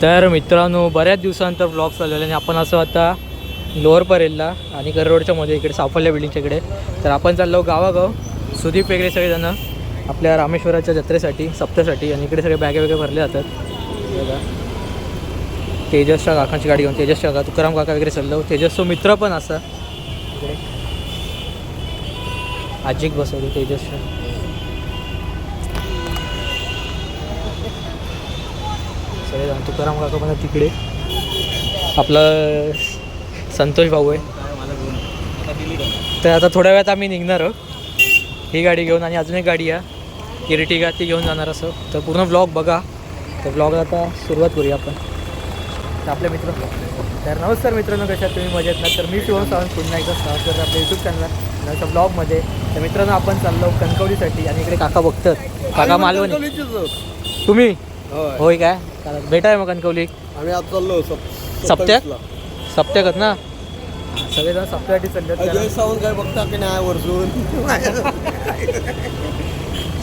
तर मित्रांनो बऱ्याच दिवसानंतर व्लॉग चाललेला आणि आपण असं आता लोअर परेलला आणि कर रोडच्या मध्ये इकडे साफल्य बिल्डिंगच्या इकडे. तर आपण चाललो गावागाव. सुदीप वगैरे सगळेजण आपल्या रामेश्वराच्या जत्रेसाठी सप्त्यासाठी आणि इकडे सगळे बॅगे वगैरे भरले जातात. बघा तेजसच्या काकांची गाडी घेऊन तेजस काका तुकाराम काका वगैरे चाललो. तेजस तो मित्र पण असा इकडे आजिक बसवली तेजसच्या. सगळेजण तुकाराम काका पण तिकडे. आपलं संतोष भाऊ आहे. तर आता थोड्या वेळात आम्ही निघणार आहोत ही गाडी घेऊन आणि अजून एक गाडी आहे इर्टिगा ती घेऊन जाणार असं. तर पूर्ण ब्लॉग बघा. तर ब्लॉगला आता सुरुवात करूया आपण. तर आपले मित्र तर नमस्कार मित्रांनो, कशात तुम्ही मजेत ना. तर मी शिवम सावंत पुन्हा एकदा स्वागत करतो आपल्या यूट्यूब चॅनलला नव्या ब्लॉगमध्ये. तर मित्रांनो आपण चाललो कणकवलीसाठी आणि इकडे काका बघतात. काका मालवणी तुम्ही होय काय भेटाय मग कणकवली. आम्ही आज चाललो सप्त्याकत ना सगळेजण सप्त्यासाठी चालले. अजय सावंत काय बघता की नाही वरसून.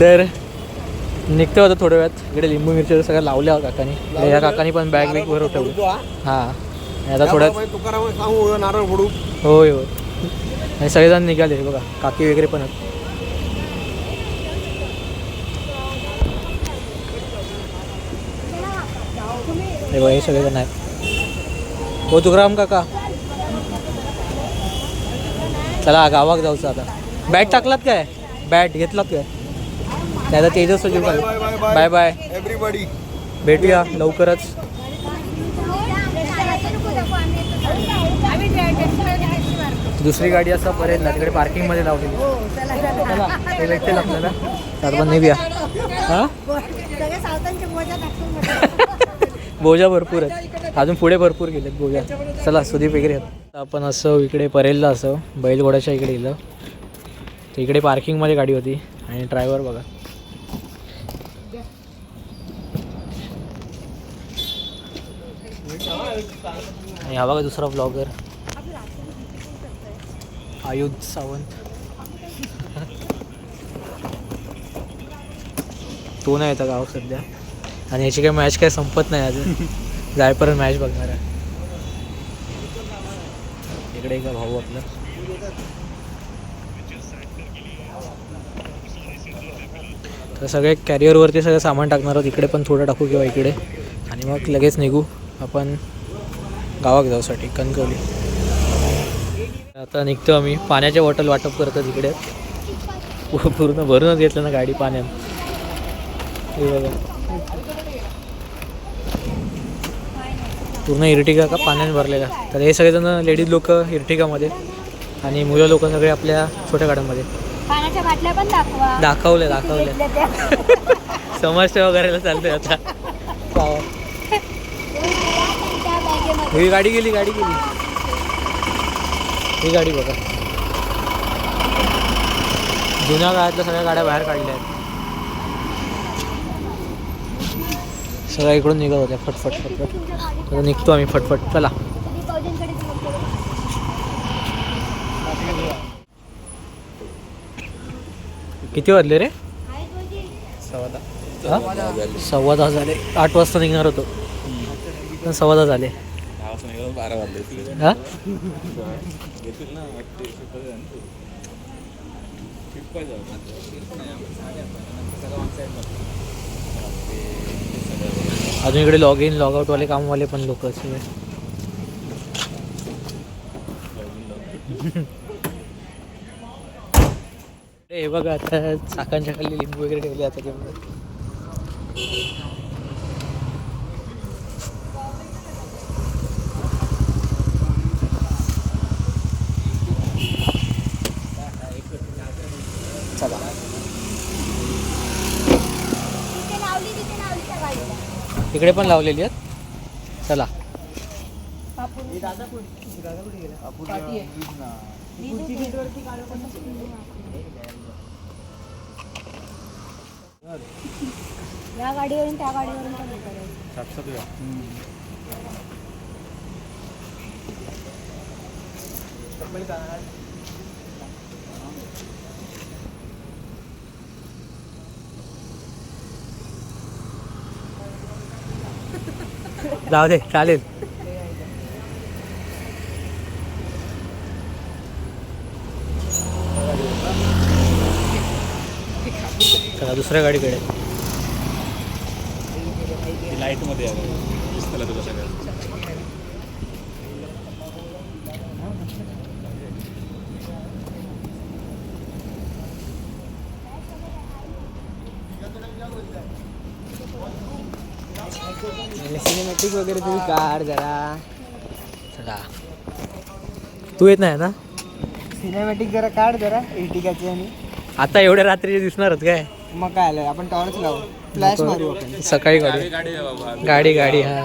तर निघतो होतं थोड्या वेळात. इकडे लिंबू मिरची सगळं लावल्या काकानी. या काकानी पण बॅग बिग भरून ठेवली. हां आता थोड्यात तुकाराम सांगू नारळ फोडू. होय होय आणि सगळेजण निघाले बघा. काकी वगैरे पण आहेत. हे बघा हे सगळेजण आहेत. हो तुकाराम काका चला गावात जाऊचं आता. बॅट टाकलात काय बॅट घेतलात काय त्याचा तेजस जीव काय. बाय बाय एव्हरीबडी भेटूया लवकरच. दुसरी गाडी असं परेल ना तिकडे पार्किंगमध्ये लावलेली. ते भेटतील आपल्याला तर पण नेऊया. हां बोजा भरपूर आहेत अजून पुढे भरपूर गेलेत बोजा. चला सुदीप वगैरे आपण असं इकडे परेलला असं बैलघोड्याच्या इकडे गेलं. तर इकडे पार्किंगमध्ये गाडी होती आणि ड्रायव्हर बघा. आणि हा बघा दुसरा ब्लॉगर आयुध सावंत. तो नाही येतं गावात सध्या आणि याची काही मॅच काय संपत नाही अजून. जायपर्यंत मॅच बघणार आहे. इकडे का भाऊ आपला तर सगळे कॅरियरवरती सगळं सामान टाकणार आहोत. इकडे पण थोडं टाकू किंवा इकडे आणि मग लगेच निघू आपण गावात जाऊसाठी कणकवली. आता निघतो आम्ही. पाण्याच्या बॉटल वाटप करतो तिकडे. पूर्ण भरूनच घेतलं ना गाडी पाण्यात. हे बघा पूर्ण इर्टिगा का पाण्याने भरलेला. तर हे सगळेजण लेडीज लोक इर्टिगामध्ये आणि मुलं लोक सगळे आपल्या छोट्या गाड्यांमध्ये. पाण्याच्या बाटल्या पण दाखवले समाजसेवा करायला चालतंय आता. ही गाडी गेली ही गाडी बघा. जुन्या काळातल्या सगळ्या गाड्या बाहेर काढल्या आहेत. सगळ्या इकडून निघत होत्या फटफट. आता निघतो आम्ही फटफट. चला किती वाजले रे. 10:15 झाले. 8 वाजता निघणार होतो पण 10:15 झाले. हां अजून इकडे लॉग इन लॉग आउट वाले कामवाले पण लोक सगळे. हे बघा आता चाकांच्या खाली लिंबू वगैरे ठेवले आता त्यामुळे. चला इकडे पण लावलेली आहेत. चला या गाडीवरून त्या गाडीवरून पण करायचं. जाऊ दे चालेल. चला दुसऱ्या गाडीकडे. लाईटमध्ये दिसतला तुला सगळं. सिनेमॅटिक वगैरे तुम्ही काढ जरा. चला तू येत नाही ना सिनेमॅटिक जरा काढ जरा इटिकाची. आणि आता एवढ्या रात्रीचे दिसणारच काय. मग काय आलं आपण टॉर्च लावू फ्लॅश मारू आपण. सकाळी गाडी गाडी हा.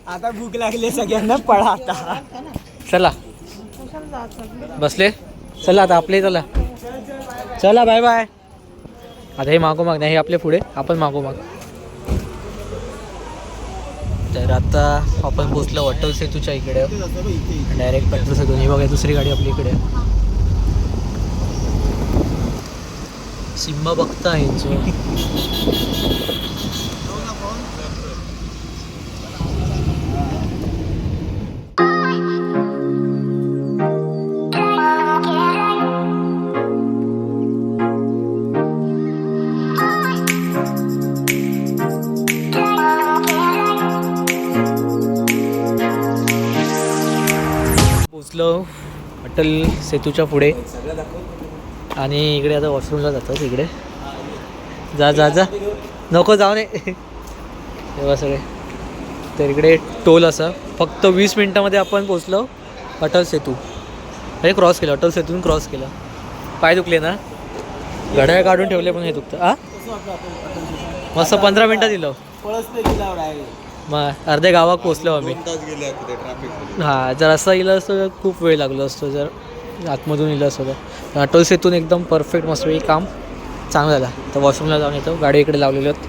आता भूक लागली सगळ्यांना पळा आता. चला बसले. चला आता आपले चला. चला बाय बाय. आता हे मागोमाग नाही, हे आपले पुढे, आपण मागोमाग. तर आता आपण पोचलो अटल सेतूच्या इकडे. डायरेक्ट अटल सेतू. ही बघा दुसरी गाडी आपली इकडे. सिम्बा बघता आहे पोचलो अटल सेतूच्या पुढे. आणि इकडे आता वॉशरूमला जातात. इकडे जा जा जा नको जाऊ नये तेव्हा सगळे. तर इकडे टोल असा फक्त 20 मिनटामध्ये आपण पोचलो अटल सेतू. हे क्रॉस केलं, अटल सेतून क्रॉस केलं. पाय दुखले ना, घड्याळ काढून ठेवले पण हे दुखतं. हा मस्त 15 मिनटं दिलं. मग अर्ध्या गावात पोचलो आम्ही. हां जर असं गेलं असतं तर खूप वेळ लागलो असतो. जर आतमधून इलं असतं तर अटल सेतून एकदम परफेक्ट मस्त काम चांगलं झालं. तर वॉशरूमला जाऊन येतो. गाडी इकडे लावलेली आहेत.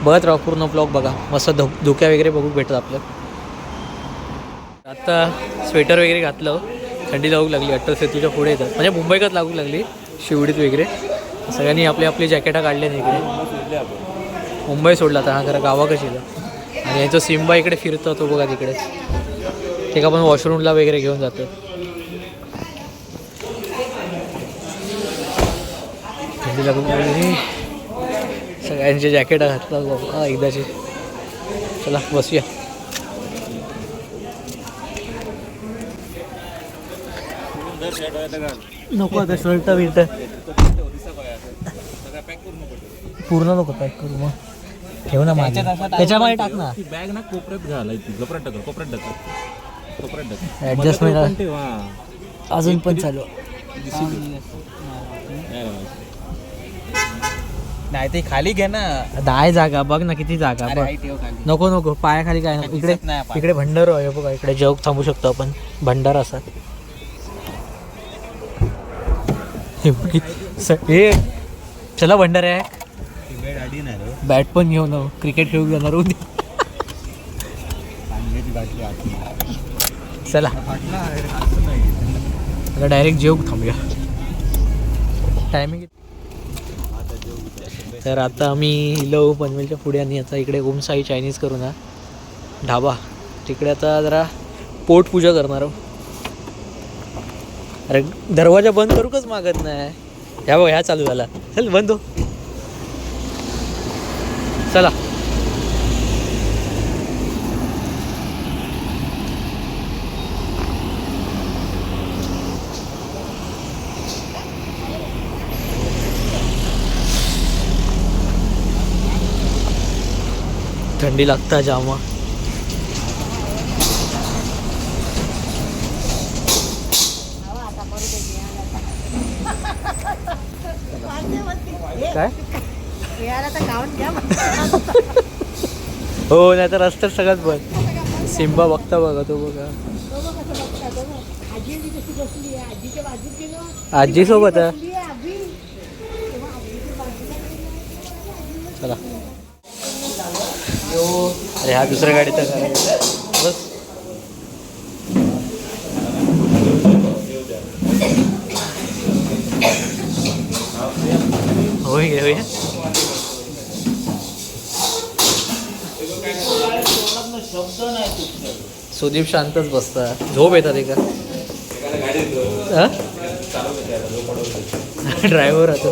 बघत राहा पूर्ण ब्लॉग बघा. मस्त धुक्या वगैरे बघू भेटत आपलं. आता स्वेटर वगैरे घातलं. थंडी लागू लागली. अटल सेतूच्या पुढे येतात म्हणजे मुंबईत लागू लागली. शिवडीत वगैरे सगळ्यांनी आपली आपली जॅकेटा काढले नाही इकडे. मुंबई सोडला तर हा खरं गावाकडे येतं. आणि याचं सिम्बा इकडे फिरतो तो बघा तिकडेच. ते का पण वॉशरूमला वगैरे घेऊन जातो. थंडी लागून सगळ्यांचे जॅकेट घातलं बाबा एकदाचे. चला बसूया. नको आता शर्ट बिर्ट पूर्ण नको पॅक करू. मग ठेव ना माझ्या त्याच्यामध्ये टाक ना. बॅग ना कोपऱ्यात घालायची. कोपऱ्यात टाक कोपऱ्यात टाक कोपऱ्यात टाक. ॲडजस्टमेंट अजून पण चालू नाही ते खाली घे ना. आहे जागा बघ ना किती जागा बघ. नको नको पायाखाली काय नको. इकडे इकडे भंडार आहे बघा. इकडे जेवण थांबू शकतो आपण. भंडार असा हे चला भंडार आहे. बॅट पण घेऊन क्रिकेट खेळू जाणार उद्या. चला आता डायरेक्ट जेव थांबूया. टायमिंग. तर आता आम्ही इलो पनवेलच्या पुढे. आणि आता इकडे ओम साई चायनीज करू ना ढाबा. तिकडे आता जरा पोटपूजा करणार आहोत. अरे दरवाजा बंद करूकच मागत नाही. ह्या बघ ह्या चालू झाला. चल बंद हो. चला थंडी लागता जामा. काय हो नाही तर रस्त्यात सगळ्यात बंद. सिम्बा बघता बघा तो बघा. आजी सोबत चला. अरे हा दुसऱ्या गाडीचा बस. होय होय. सुदीप शांतच बसता. झोप येतात एका ड्रायव्हर आता.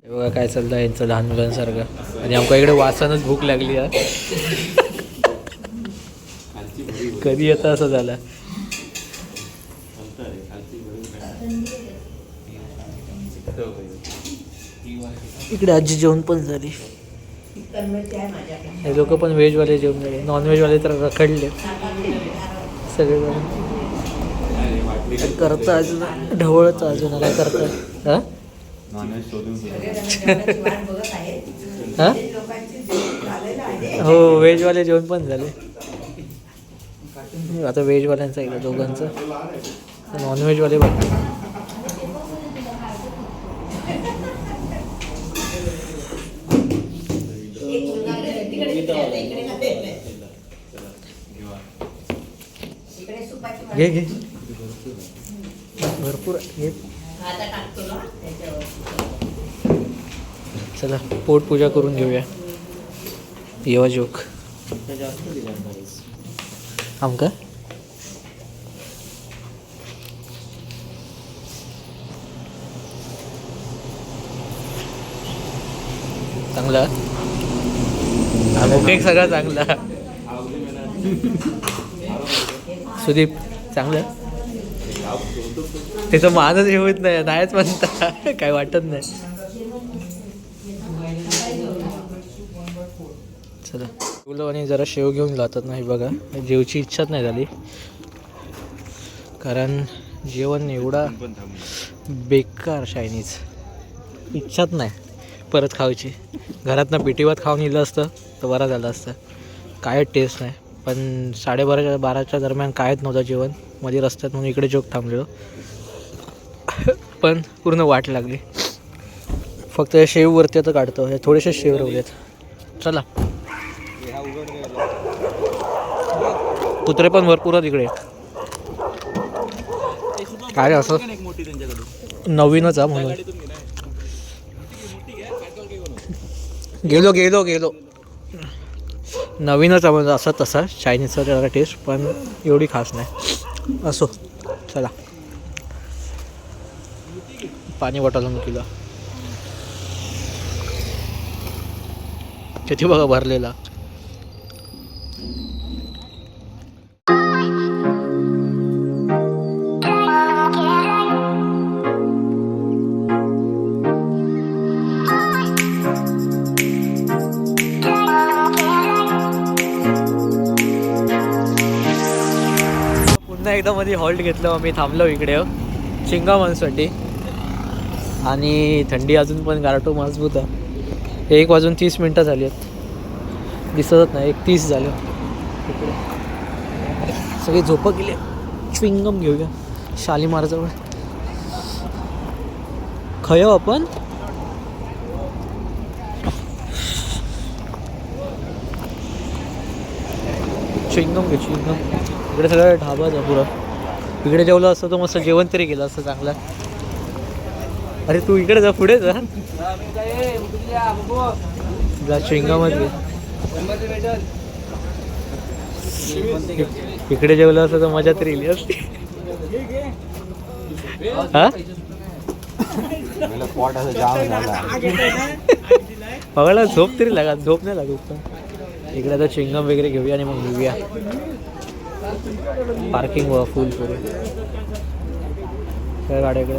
बघा काय चालतं यांचं लहान मुलांसारखं. आणि आमच्या इकडे वासानच भूक लागली आहे. कधी येतं असं झालं. इकडे आजी जेवण पण झाली. हे लोक पण व्हेजवाले जेवण झाले. नॉनव्हेजवाले तर रखडले सगळेजण. करता अजून ढवळत अजून काय करता. हां हां हो व्हेजवाले जेवण पण झाले. आता व्हेजवाल्यांचं आहे दोघांचं. नॉनव्हेजवाले बघ. घे घे भरपूर घे. चला पोटपूजा करून घेऊया. येवा जोक आमका चांगला. केक सगळा चांगला. सुदीप चांगलं. त्याचं मानच हे होत नाही. नाहीच म्हणता काय वाटत नाही. चला तुला आणि जरा शेव घेऊन जातात नाही बघा. जेवची इच्छाच नाही झाली कारण जेवण एवढा बेकार चायनीज. इच्छाच नाही परत खायची. घरातनं पिटीवात खाऊन येलं असतं तर बरं झालं असतं. काय टेस्ट नाही. पण 12:30 दरम्यान कायच नव्हतं जेवण. मध्ये रस्त्यात म्हणून इकडे जोक थांबलेलो पण पूर्ण वाट लागली. फक्त शेववरती आता काढतो. हे थोडेसे शेव रवलेत. चला कुत्रे पण भरपूर आहेत इकडे. काय असं नवीनच हा म्हणून गेलो नवीनच म्हणजे असं तसा चायनीजचा जरा टेस्ट पण एवढी खास नाही. असो चला पाणी बॉटल केलं. किती बघा भरलेला. पुन्हा एकदा मध्ये हॉल्ट घेतलं. मी थांबलो इकडे चिंगामांसाठी. आणि थंडी अजून पण गारटो मजबूत आहे. 1:30 झाली आहेत. दिसतच नाही. 1:30 झालं. इकडे सगळी झोपं गेले. च्विंगम घेऊया शालीमारजवळ. खयो आपण च्विंगम घे. च्विंगम इकडे सगळं ढाबाच आहे पुरं. इकडे जेवलं असतं तर मस्त जेवण तरी केलं असतं चांगलं. अरे तू इकडे जा पुढे जा. च्विंगमच घे. इकडे जेवलं असतं तर मजा तरी येईल असते. हा बघायला झोप तरी लागत. झोप नाही लागत. इकडे आता चिंगम वगैरे घेऊया आणि मग घेऊया. पार्किंग व फुल पुरे त्या गाड्याकडे.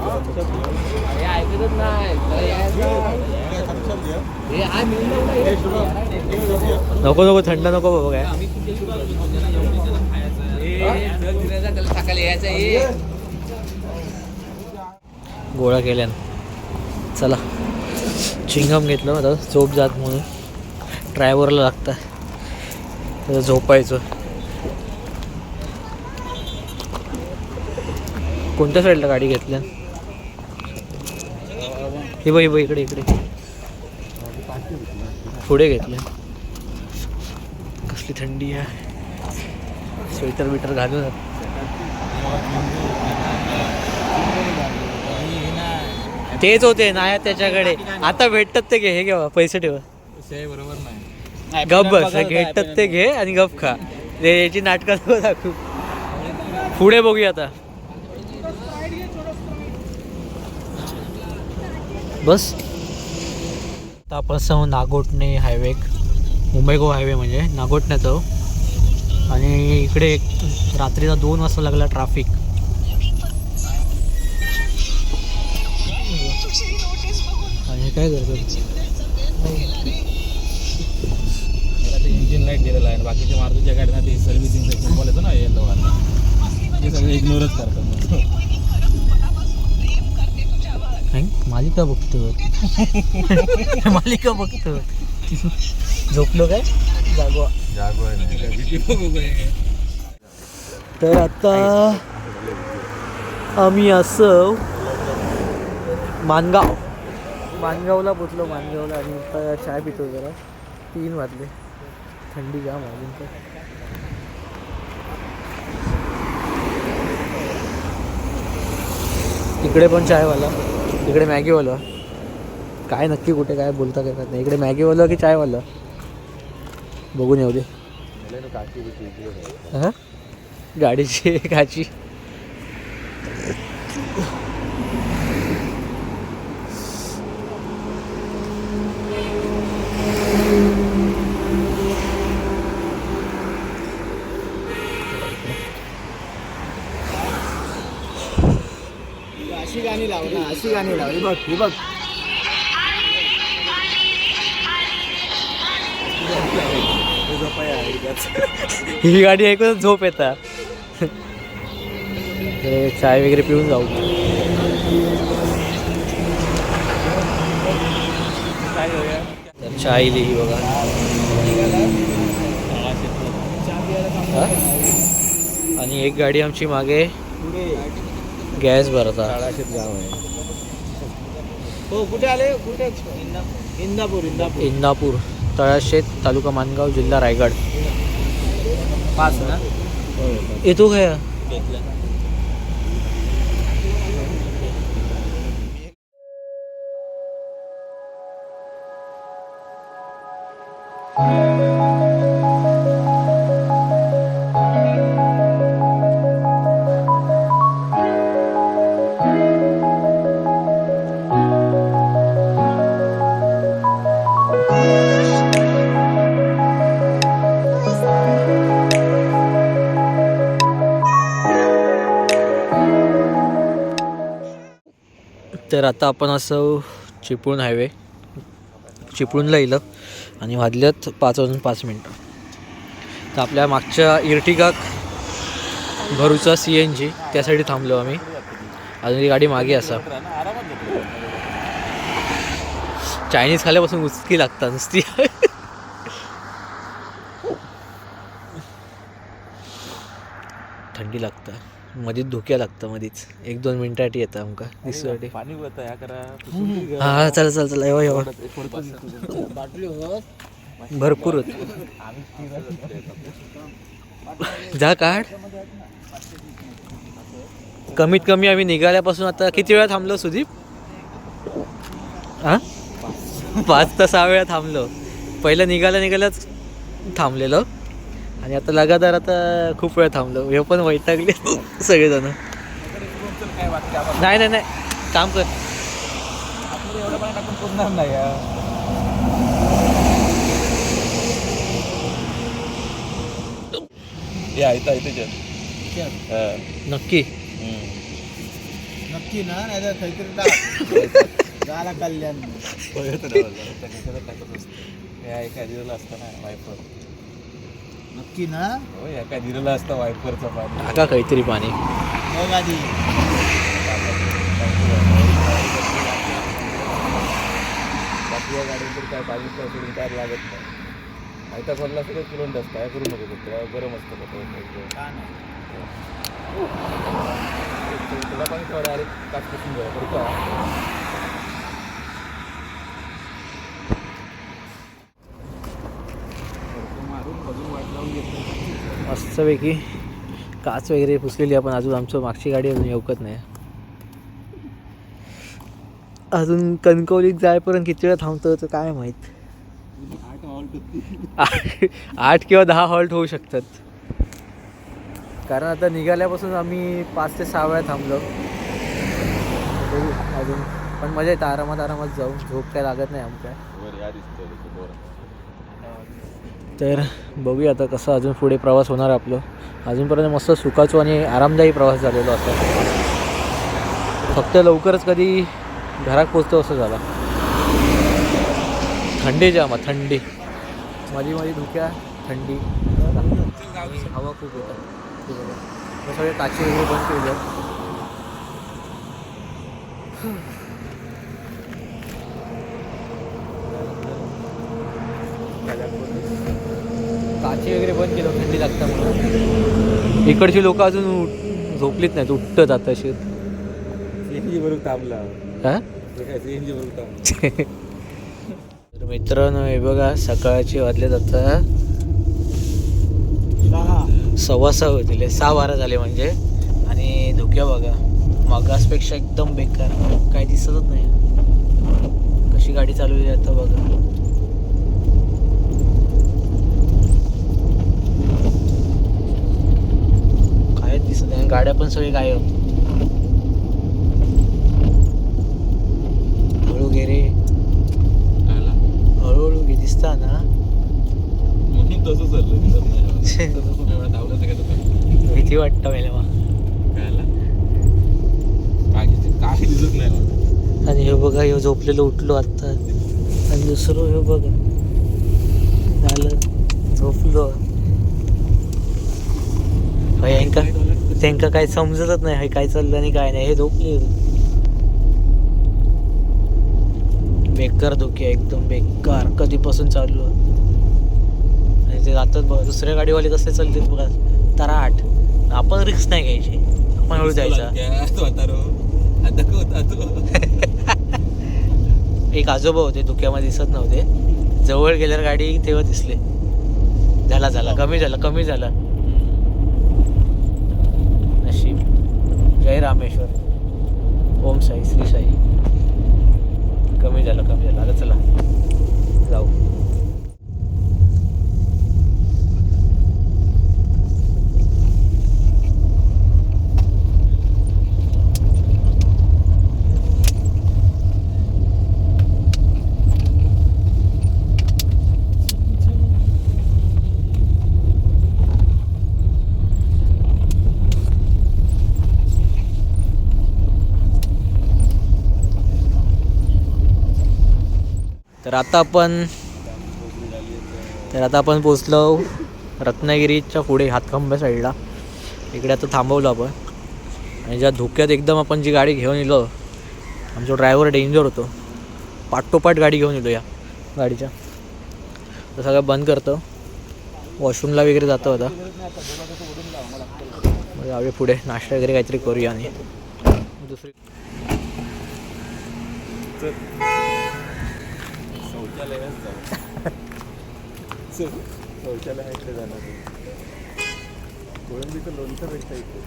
नको थंड नको बाबा. काय गोळा केल्यान. चला चिंगम घेतलं. आता झोप जात म्हणून ड्रायव्हरला लागतं तर झोपायचं. कोणत्या साईडला गाडी घेतल्या. हे बाई इकडे पुढे घेतल्या. कसली थंडी आहे. स्वेटर बिटर घालून तेच होते नाही त्याच्याकडे. आता भेटतात ते घे, हे घे पैसे ठेवा. बरोबर नाही. गप बस, घेतात ते घे आणि गप खा. याची नाटकं दाखवू. पुढे बघूया आता. बस आता आपण असं नागोठणे हायवे, मुंबई गोवा हायवे म्हणजे नागोठण्याचं. आणि इकडे रात्रीचा 2 वाजता लागला ट्रॅफिक. आणि काय करतो इंजिन लाईट दिलेला आहे. बाकीच्या मारुतीच्या गाड्यांना ते सर्व्हिसिंगचं सिम्बॉल येतो ना येलो वाला, ते सगळे इग्नोरच करतात. मालिका बघतो. मालिका बघतो. झोपलो काय जागो. तर आता आम्ही असं मानगावला पोचलो. मानगावला आणि आता चाय पितो जरा. 3 वाजले. थंडी जाम अजून तर. इकडे पण चायवाला, इकडे मॅगीवाला. काय नक्की कुठे काय बोलता काय नाही. इकडे मॅगीवाला की चायवाला बघून येऊ दे. हां गाडीची काची. अशी गाणी लावली, अशी गाणी लावली बघ. ही बघ ही गाडी ऐकून झोप येतात. चाय वगैरे पिऊन जाऊ. चाय लिही बघा. आणि एक गाडी आमची मागे गॅस भरता. हो कुठे आले, कुठे? इंदापूर. इंदापूर, तळाशेत, तालुका मानगाव, जिल्हा रायगड. 5 ना येतो काय? तर आता आपण असं चिपळूण हायवे, चिपळूणला येलं आणि वाजल्यात 5:05. तर आपल्या मागच्या इर्टिगा भरूचा CNG त्यासाठी थांबलो आम्ही. अजून ती गाडी मागे असा. चायनीज खाल्यापासून उचकी लागतात नुसती. थंडी लागतं मध्येच, धुक्या लागतं मध्येच. 1-2 मिनिटासाठी येतं आमका दिससाठी. पाणी होतं या करा. हा चला येवा भरपूर होत. जा काढ. कमीत कमी आम्ही निघाल्यापासून आता किती वेळा थांबलो सुदीप? हां 5 ते 6 वेळा थांबलो. पहिलं निघाल्याच थांबलेलो आणि आता लगातार आता खूप वेळा थांबलो. हे पण वैतागले सगळेजण. नाही काम कर. एवढं पाणी टाकून पुरणार नाही. नक्की ना, नाही तर काहीतरी झाला कल्याण. एका दिलेलं असतं ना वायपर. नक्की ना, हो एका दिलेलं असतं वायपरचं पाणी. टाका काहीतरी पाणी. बघ आधी बाकी या गाडीवर काय पाणी सोडून काय लागत नाही. आयता खोलला सगळं किलोंड असतं. काय करू नको तेव्हा गरम असतं. तुला पाणी थोडं डायरेक्ट काचपासून घ्या बरं का. मस्तपैकी काच वगैरे पुसलेली आपण. अजून आमचं मागची गाडी अजून येऊकत नाही. अजून कणकवलीत जायपर्यंत किती वेळा थांबतो तर काय माहीत. 8 किंवा 10 हॉल्ट होऊ शकतात. कारण आता निघाल्यापासून आम्ही 5 ते 6 वेळा थांबलो. बघू अजून, पण मजा येतं आरामात जाऊन. झोप काय लागत नाही आमच्या. तर बघूया आता कसं अजून पुढे प्रवास होणार आपलं. अजूनपर्यंत मस्त सुखाचो आणि आरामदायी प्रवास झालेलो असतो. फक्त लवकरच कधी घरात पोचतो असं झाला. थंडी जाम, थंडी मध्ये धुक्या, थंडी, हवा खूप होता. सगळे काची वगैरे बंद केले. काची वगैरे बंद केलं थंडी लागतं. इकडची लोक अजून झोपलीत नाहीत, उठतात आता अशी. सीएनजी भरून थांबला. हा सीएनजी भरून थांबला. तर मित्रांनो हे बघा, सकाळचे वाजले जातात 6:15 होतील. 6:12 झाले म्हणजे. आणि धुक्या बघा मागासपेक्षा एकदम बेकार, काय दिसतच नाही. कशी गाडी चालवली आता बघा. काय दिसत नाही. गाड्या पण सगळी गायब. हळू गे रे, हळूहळू गे. दिसता ना म्हणून तसं चाललं. भीती वाटतं मला मग. काय दिसत नाही. आणि हे बघा, हे झोपलेलं उठलो आत्ता. आणि दुसरं हे बघा झालं झोपलो. त्यांका काय समजतच नाही काय चाललं आणि काय नाही. हे झोपले. बेकार धोके, एकदम बेकार. कधीपासून चालू आणि ते जातात बघा. दुसऱ्या गाडीवाले कसे चालतात बघा, तराट. आपण रिस्क नाही घ्यायची, आपण हळू जायचा. एक आजोबा होते, धुक्यामध्ये दिसत नव्हते. जवळ गेल्यावर गाडी तेव्हा दिसले. झाला कमी झाला. नशीब. जय रामेश्वर, ओम साई, श्री साई. कमी झालं. आता चला जाऊ. तर आता आपण पोचलो रत्नागिरीच्या पुढे हातखंब्या साईडला. इकडे आता थांबवलं आपण. आणि ज्या धुक्यात एकदम आपण जी गाडी घेऊन येलो, आमचा ड्रायव्हर डेंजर होतो. पाठोपाठ गाडी घेऊन येलो या गाडीच्या. तर सगळं बंद करतो. वॉशरूमला वगैरे जातो आता. जाऊया पुढे, नाश्ता वगैरे काहीतरी करूया. आणि दुसरी शौचालयाकडे जाणार. कोळंबीचं लोणचं भेटतं इथे.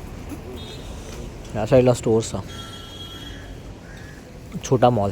या साईडला स्टोअर्सचा छोटा मॉल.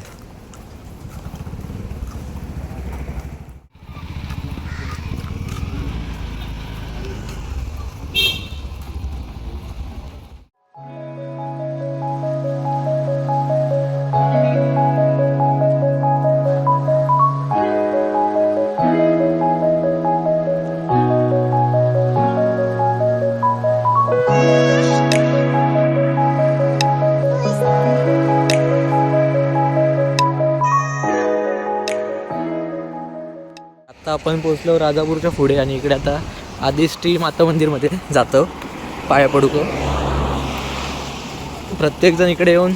आता आपण पोचलो राजापूरच्या पुढे. आणि इकडे आता आदिष्टी माता मंदिरमध्ये जातो पाया पडू. प्रत्येकजण इकडे येऊन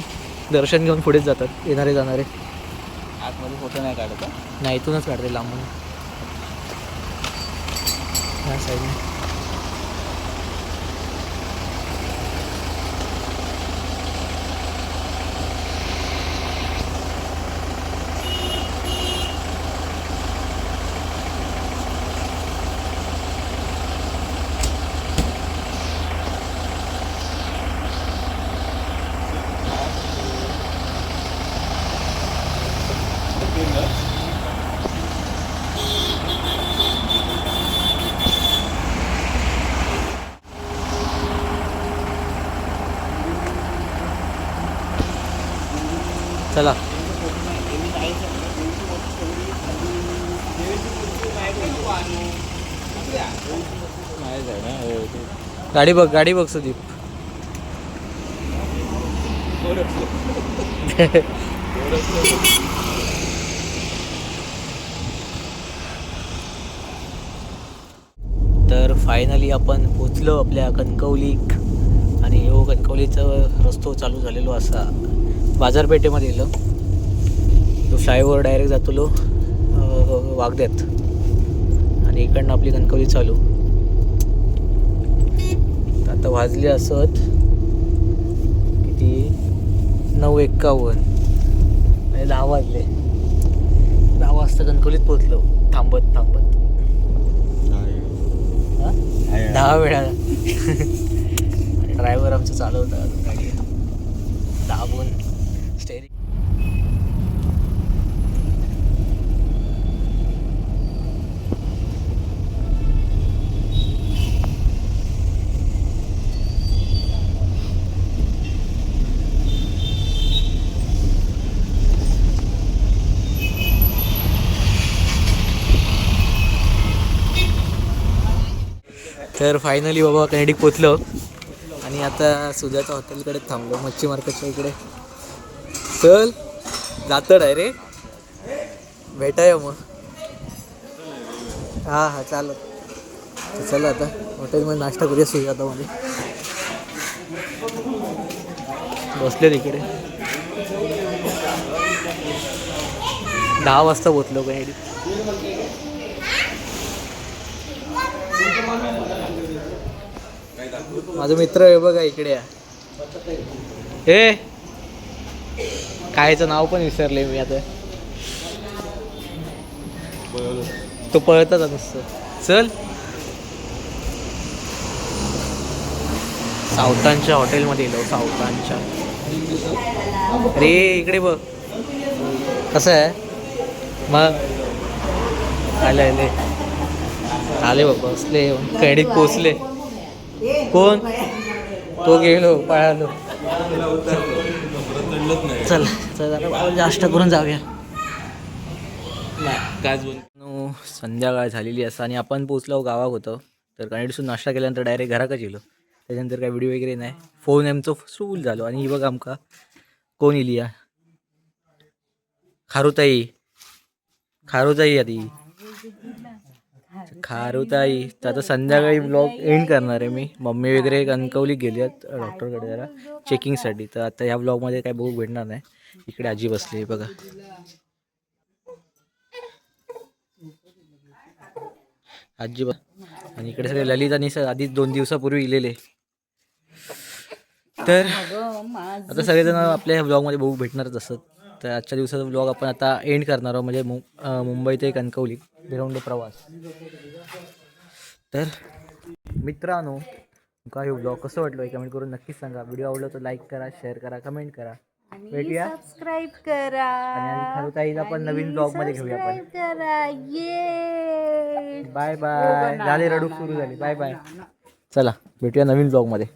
दर्शन घेऊन पुढेच जातात, येणारे जाणारे. आतमध्ये फोटो नाही काढत. नाही, इथूनच काढते लांबून ह्या साईडने. गाडी बघ सुदीप. तर फायनली आपण पोचलो आपल्या कणकवलीक आणि ह्यो कणकवलीचा रस्तो चालू झालेलो असा बाजारपेठेमध्ये येलो. तो फ्लायओव्हर डायरेक्ट जातलो वागद्यात आणि इकडनं आपली कणकवली चालू. आता वाजले असत किती 9:51 म्हणजे 10 वाजले. 10 वाजता कणकवलीत पोचलो थांबत 10 वेळा. ड्रायव्हर आमचं चालवता गाडी दाबून स्टेरिंग. तर फायनली बाबा कनेडिक पोचलो आणि आता सुजाच्या हॉटेलकडे थांबलो मच्छी मार्केटच्या इकडे. चल जातं डायरेक्ट भेटाया मग. हां चालत चला आता हॉटेलमध्ये नाश्ता करूया सुजातामध्ये. बसले तिकडे 10 वाजता पोचलो कनेडिक. माझा मित्र आहे बघा इकडे. हे कायचं नाव पण विसरले मी आता. तो पळतच नुसतं. चल सावतांच्या हॉटेलमध्ये येलो. सावतांच्या अरे इकडे बघ कसं आहे मग. आले बघ बसले कॅडीत पोचले. कोण तो गेलो पळालो. चल जरा जास्त करून जाऊया. संध्याकाळ झालेली असं आणि आपण पोचलो गावात होतो. तर कनेडीसून नाश्ता केल्यानंतर डायरेक्ट घराकच येलो. त्याच्यानंतर काय व्हिडिओ वगैरे नाही. फोन आमचं फूल झालो आणि ही बघ आमका कोण इली या खारुताई आधी खारुताई. तर आता संध्याकाळी ब्लॉग एंड करणार आहे मी. मम्मी वगैरे कणकवली गेली आहेत डॉक्टरकडे जरा चेकिंगसाठी. तर आता ह्या ब्लॉगमध्ये काय बघू भेटणार नाही. इकडे आजी बसली बघा. आजी आणि इकडे सगळे ललित आणि आधीच 2 दिवसापूर्वी इलेले. तर आता सगळेजण आपल्या ब्लॉगमध्ये बघू भेटणारच असत. तर आजच्या दिवसाचा ब्लॉग आपण आता एंड करणार आहोत. म्हणजे मुंबई ते कणकवली भिरवंडी प्रवास. तर मित्रांनो तुमका हे ब्लॉग कसं वाटलं कमेंट करून नक्कीच सांगा. व्हिडिओ आवडला तर लाईक करा, शेअर करा, कमेंट करा. भेटूया सबस्क्राईब करा आणि खारुताईला पण नवीन ब्लॉगमध्ये घेऊया आपण. करा. ये बाय बाय. झाले रडूक सुरू झाली. Bye bye. चला भेटूया नवीन ब्लॉगमध्ये.